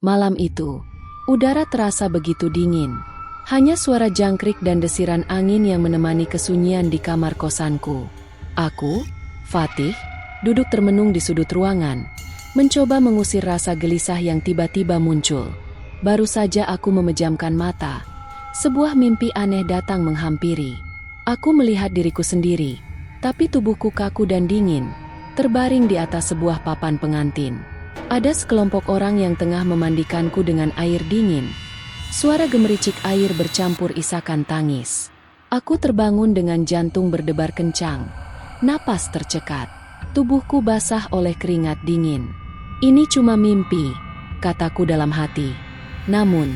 Malam itu, udara terasa begitu dingin. Hanya suara jangkrik dan desiran angin yang menemani kesunyian di kamar kosanku. Aku, Fatih, duduk termenung di sudut ruangan, mencoba mengusir rasa gelisah yang tiba-tiba muncul. Baru saja aku memejamkan mata, sebuah mimpi aneh datang menghampiri. Aku melihat diriku sendiri, tapi tubuhku kaku dan dingin, terbaring di atas sebuah papan pengantin. Ada sekelompok orang yang tengah memandikanku dengan air dingin. Suara gemericik air bercampur isakan tangis. Aku terbangun dengan jantung berdebar kencang. Napas tercekat. Tubuhku basah oleh keringat dingin. Ini cuma mimpi, kataku dalam hati. Namun,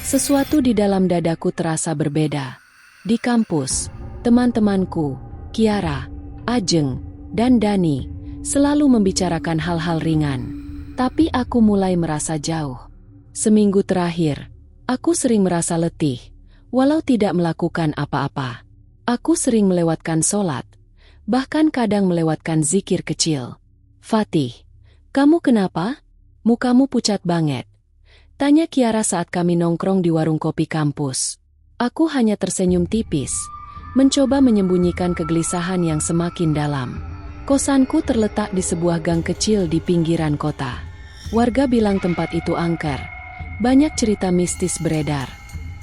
sesuatu di dalam dadaku terasa berbeda. Di kampus, teman-temanku, Kiara, Ajeng, dan Dani, selalu membicarakan hal-hal ringan. Tapi aku mulai merasa jauh. Seminggu terakhir, aku sering merasa letih, walau tidak melakukan apa-apa. Aku sering melewatkan sholat, bahkan kadang melewatkan zikir kecil. Fatih, kamu kenapa? Mukamu pucat banget. Tanya Kiara saat kami nongkrong di warung kopi kampus. Aku hanya tersenyum tipis, mencoba menyembunyikan kegelisahan yang semakin dalam. Kosanku terletak di sebuah gang kecil di pinggiran kota. Warga bilang tempat itu angker. Banyak cerita mistis beredar.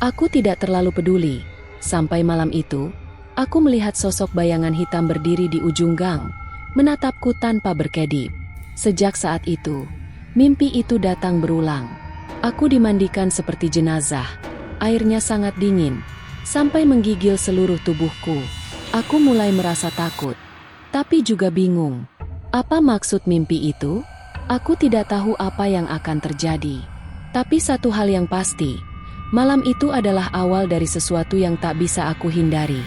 Aku tidak terlalu peduli. Sampai malam itu, aku melihat sosok bayangan hitam berdiri di ujung gang, menatapku tanpa berkedip. Sejak saat itu, mimpi itu datang berulang. Aku dimandikan seperti jenazah. Airnya sangat dingin, sampai menggigil seluruh tubuhku. Aku mulai merasa takut, tapi juga bingung. Apa maksud mimpi itu? Aku tidak tahu apa yang akan terjadi. Tapi satu hal yang pasti, malam itu adalah awal dari sesuatu yang tak bisa aku hindari.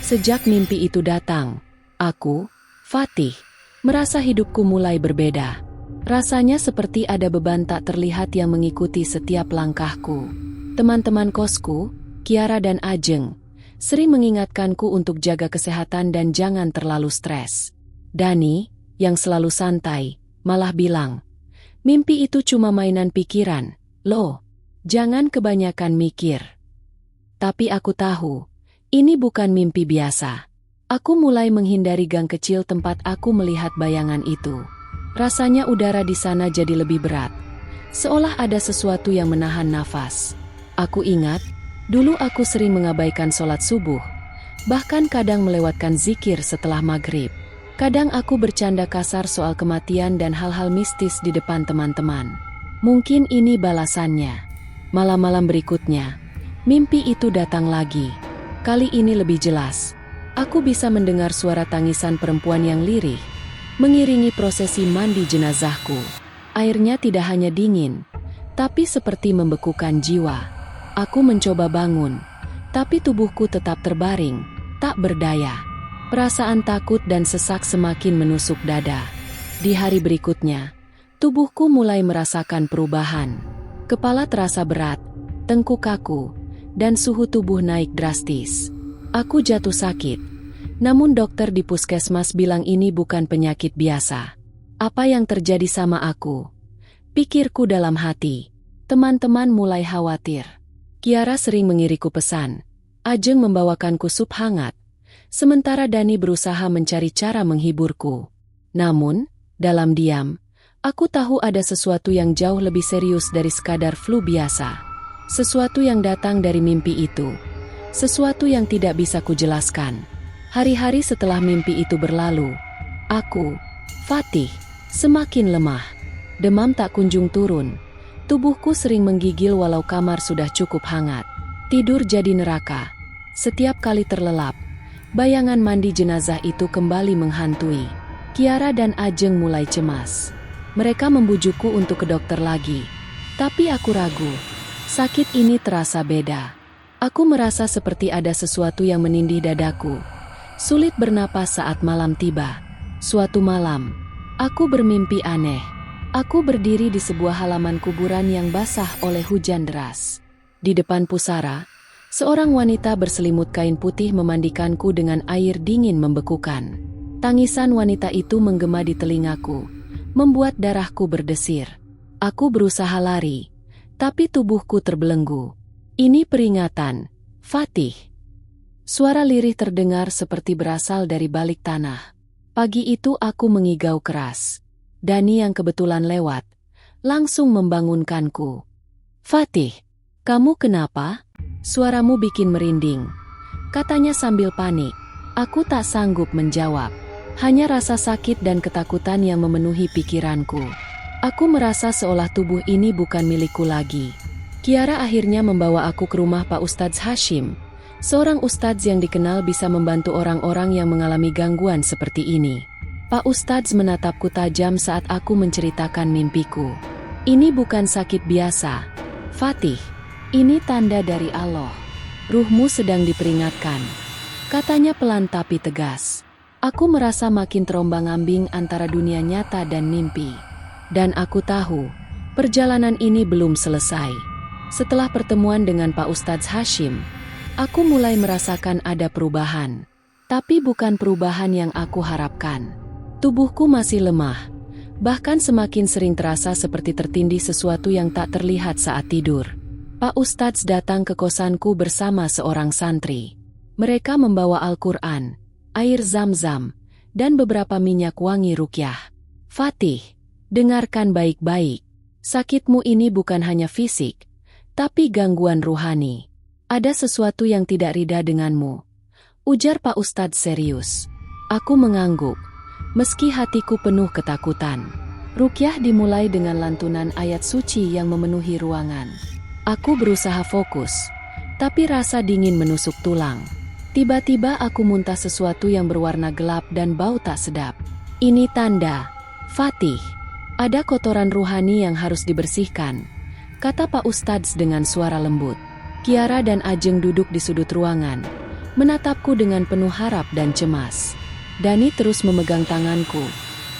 Sejak mimpi itu datang, aku, Fatih, merasa hidupku mulai berbeda. Rasanya seperti ada beban tak terlihat yang mengikuti setiap langkahku. Teman-teman kosku, Kiara dan Ajeng, sering mengingatkanku untuk jaga kesehatan dan jangan terlalu stres. Dani, yang selalu santai, malah bilang, mimpi itu cuma mainan pikiran, loh, jangan kebanyakan mikir. Tapi aku tahu, ini bukan mimpi biasa. Aku mulai menghindari gang kecil tempat aku melihat bayangan itu. Rasanya udara di sana jadi lebih berat, seolah ada sesuatu yang menahan nafas. Aku ingat, dulu aku sering mengabaikan sholat subuh, bahkan kadang melewatkan zikir setelah maghrib. Kadang aku bercanda kasar soal kematian dan hal-hal mistis di depan teman-teman. Mungkin ini balasannya. Malam-malam berikutnya, mimpi itu datang lagi. Kali ini lebih jelas. Aku bisa mendengar suara tangisan perempuan yang lirih, mengiringi prosesi mandi jenazahku. Airnya tidak hanya dingin, tapi seperti membekukan jiwa. Aku mencoba bangun, tapi tubuhku tetap terbaring, tak berdaya. Perasaan takut dan sesak semakin menusuk dada. Di hari berikutnya, tubuhku mulai merasakan perubahan. Kepala terasa berat, tengkuk kaku, dan suhu tubuh naik drastis. Aku jatuh sakit, namun dokter di puskesmas bilang ini bukan penyakit biasa. Apa yang terjadi sama aku? Pikirku dalam hati. Teman-teman mulai khawatir. Kiara sering mengiriku pesan. Ajeng membawakanku sup hangat. Sementara Dani berusaha mencari cara menghiburku. Namun, dalam diam, aku tahu ada sesuatu yang jauh lebih serius dari sekadar flu biasa. Sesuatu yang datang dari mimpi itu. Sesuatu yang tidak bisa kujelaskan. Hari-hari setelah mimpi itu berlalu, aku, Fatih, semakin lemah. Demam tak kunjung turun. Tubuhku sering menggigil walau kamar sudah cukup hangat. Tidur jadi neraka. Setiap kali terlelap, bayangan mandi jenazah itu kembali menghantui. Kiara dan Ajeng mulai cemas. Mereka membujukku untuk ke dokter lagi. Tapi aku ragu. Sakit ini terasa beda. Aku merasa seperti ada sesuatu yang menindih dadaku. Sulit bernapas saat malam tiba. Suatu malam, aku bermimpi aneh. Aku berdiri di sebuah halaman kuburan yang basah oleh hujan deras. Di depan pusara, seorang wanita berselimut kain putih memandikanku dengan air dingin membekukan. Tangisan wanita itu menggema di telingaku, membuat darahku berdesir. Aku berusaha lari, Tapi tubuhku terbelenggu. Ini peringatan, Fatih. Suara lirih terdengar seperti berasal dari balik tanah. Pagi itu aku mengigau keras. Dani yang kebetulan lewat, langsung membangunkanku. Fatih, kamu kenapa? Suaramu bikin merinding, katanya sambil panik. Aku tak sanggup menjawab. Hanya rasa sakit dan ketakutan yang memenuhi pikiranku. Aku merasa seolah tubuh ini bukan milikku lagi. Kiara akhirnya membawa aku ke rumah Pak Ustadz Hashim. Seorang ustadz yang dikenal bisa membantu orang-orang yang mengalami gangguan seperti ini. Pak Ustadz menatapku tajam saat aku menceritakan mimpiku. Ini bukan sakit biasa, Fatih. Ini tanda dari Allah. Ruhmu sedang diperingatkan, katanya pelan tapi tegas. Aku merasa makin terombang-ambing antara dunia nyata dan mimpi. Dan aku tahu, perjalanan ini belum selesai. Setelah pertemuan dengan Pak Ustadz Hashim, aku mulai merasakan ada perubahan. Tapi bukan perubahan yang aku harapkan. Tubuhku masih lemah. Bahkan semakin sering terasa seperti tertindih sesuatu yang tak terlihat saat tidur. Pak Ustadz datang ke kosanku bersama seorang santri. Mereka membawa Al-Quran, air zam-zam, dan beberapa minyak wangi ruqyah. Fatih, dengarkan baik-baik. Sakitmu ini bukan hanya fisik, tapi gangguan ruhani. Ada sesuatu yang tidak rida denganmu, ujar Pak Ustadz serius. Aku mengangguk, meski hatiku penuh ketakutan. Ruqyah dimulai dengan lantunan ayat suci yang memenuhi ruangan. Aku berusaha fokus, tapi rasa dingin menusuk tulang. Tiba-tiba aku muntah sesuatu yang berwarna gelap dan bau tak sedap. Ini tanda, Fatih. Ada kotoran ruhani yang harus dibersihkan, kata Pak Ustadz dengan suara lembut. Kiara dan Ajeng duduk di sudut ruangan, menatapku dengan penuh harap dan cemas. Dani terus memegang tanganku,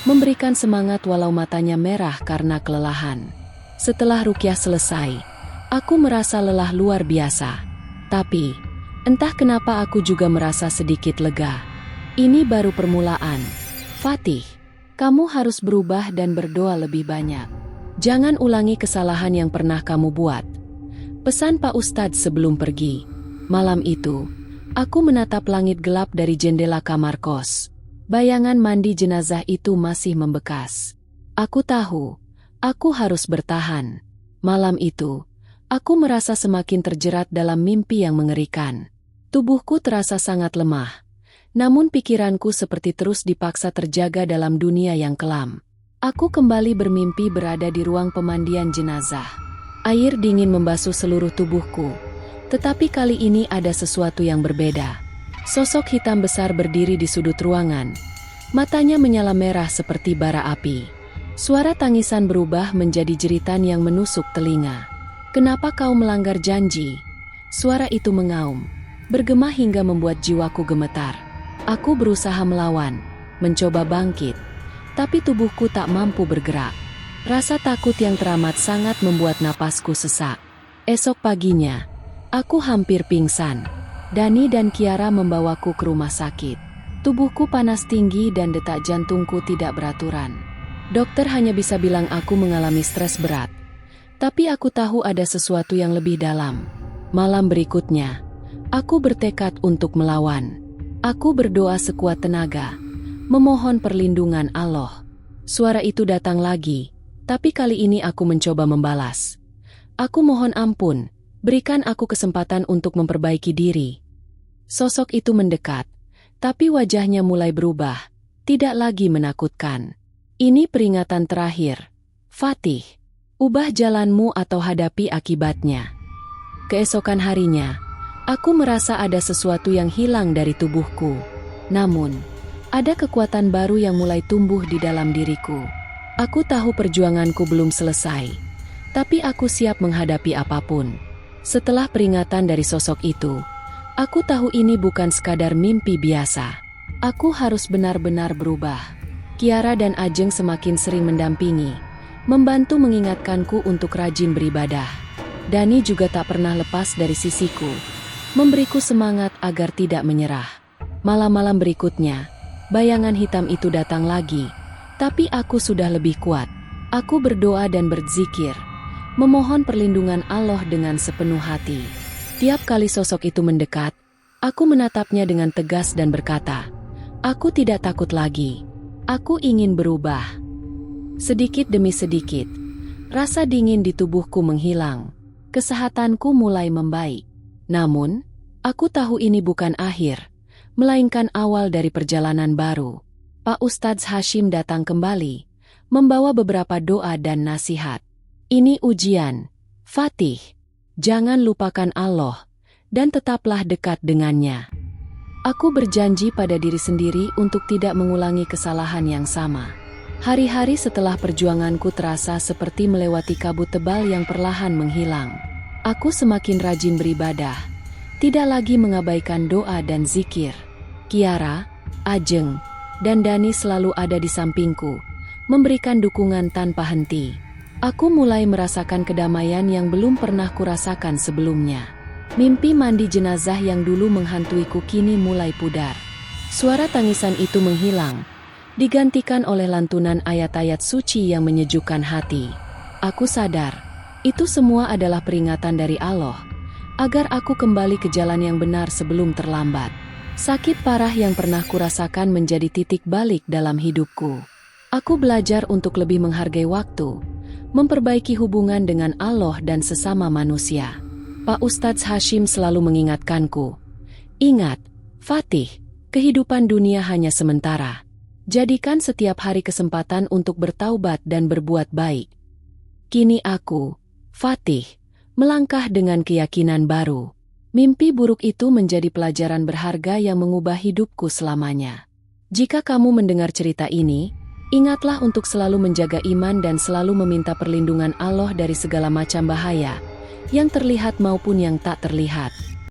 memberikan semangat walau matanya merah karena kelelahan. Setelah ruqyah selesai, aku merasa lelah luar biasa. Tapi, entah kenapa aku juga merasa sedikit lega. Ini baru permulaan. Fatih, kamu harus berubah dan berdoa lebih banyak. Jangan ulangi kesalahan yang pernah kamu buat, pesan Pak Ustadz sebelum pergi. Malam itu, aku menatap langit gelap dari jendela kamar kos. Bayangan mandi jenazah itu masih membekas. Aku tahu, aku harus bertahan. Malam itu, aku merasa semakin terjerat dalam mimpi yang mengerikan. Tubuhku terasa sangat lemah, namun pikiranku seperti terus dipaksa terjaga dalam dunia yang kelam. Aku kembali bermimpi berada di ruang pemandian jenazah. Air dingin membasuh seluruh tubuhku, tetapi kali ini ada sesuatu yang berbeda. Sosok hitam besar berdiri di sudut ruangan. Matanya menyala merah seperti bara api. Suara tangisan berubah menjadi jeritan yang menusuk telinga. Kenapa kau melanggar janji? Suara itu mengaum, bergema hingga membuat jiwaku gemetar. Aku berusaha melawan, mencoba bangkit, tapi tubuhku tak mampu bergerak. Rasa takut yang teramat sangat membuat napasku sesak. Esok paginya, aku hampir pingsan. Dani dan Kiara membawaku ke rumah sakit. Tubuhku panas tinggi dan detak jantungku tidak beraturan. Dokter hanya bisa bilang aku mengalami stres berat. Tapi aku tahu ada sesuatu yang lebih dalam. Malam berikutnya, aku bertekad untuk melawan. Aku berdoa sekuat tenaga, memohon perlindungan Allah. Suara itu datang lagi. Tapi kali ini aku mencoba membalas. Aku mohon ampun, berikan aku kesempatan untuk memperbaiki diri. Sosok itu mendekat, tapi wajahnya mulai berubah, tidak lagi menakutkan. Ini peringatan terakhir. Fatih, ubah jalanmu atau hadapi akibatnya. Keesokan harinya, aku merasa ada sesuatu yang hilang dari tubuhku. Namun, ada kekuatan baru yang mulai tumbuh di dalam diriku. Aku tahu perjuanganku belum selesai, tapi aku siap menghadapi apapun. Setelah peringatan dari sosok itu, aku tahu ini bukan sekadar mimpi biasa. Aku harus benar-benar berubah. Kiara dan Ajeng semakin sering mendampingi, membantu mengingatkanku untuk rajin beribadah. Dani juga tak pernah lepas dari sisiku, memberiku semangat agar tidak menyerah. Malam-malam berikutnya, bayangan hitam itu datang lagi. Tapi aku sudah lebih kuat. Aku berdoa dan berzikir, memohon perlindungan Allah dengan sepenuh hati. Tiap kali sosok itu mendekat, aku menatapnya dengan tegas dan berkata, "Aku tidak takut lagi. Aku ingin berubah." Sedikit demi sedikit, rasa dingin di tubuhku menghilang. Kesehatanku mulai membaik. Namun, aku tahu ini bukan akhir, melainkan awal dari perjalanan baru. Pak Ustadz Hashim datang kembali, membawa beberapa doa dan nasihat. "Ini ujian, Fatih. Jangan lupakan Allah, dan tetaplah dekat dengannya." Aku berjanji pada diri sendiri untuk tidak mengulangi kesalahan yang sama. Hari-hari setelah perjuanganku terasa seperti melewati kabut tebal yang perlahan menghilang. Aku semakin rajin beribadah, tidak lagi mengabaikan doa dan zikir. Kiara, Ajeng, dan Dani selalu ada di sampingku, memberikan dukungan tanpa henti. Aku mulai merasakan kedamaian yang belum pernah kurasakan sebelumnya. Mimpi mandi jenazah yang dulu menghantuiku kini mulai pudar. Suara tangisan itu menghilang, digantikan oleh lantunan ayat-ayat suci yang menyejukkan hati. Aku sadar, itu semua adalah peringatan dari Allah, agar aku kembali ke jalan yang benar sebelum terlambat. Sakit parah yang pernah kurasakan menjadi titik balik dalam hidupku. Aku belajar untuk lebih menghargai waktu, memperbaiki hubungan dengan Allah dan sesama manusia. Pak Ustadz Hashim selalu mengingatkanku, "Ingat, Fatih, kehidupan dunia hanya sementara. Jadikan setiap hari kesempatan untuk bertaubat dan berbuat baik." Kini aku, Fatih, melangkah dengan keyakinan baru. Mimpi buruk itu menjadi pelajaran berharga yang mengubah hidupku selamanya. Jika kamu mendengar cerita ini, ingatlah untuk selalu menjaga iman dan selalu meminta perlindungan Allah dari segala macam bahaya, yang terlihat maupun yang tak terlihat.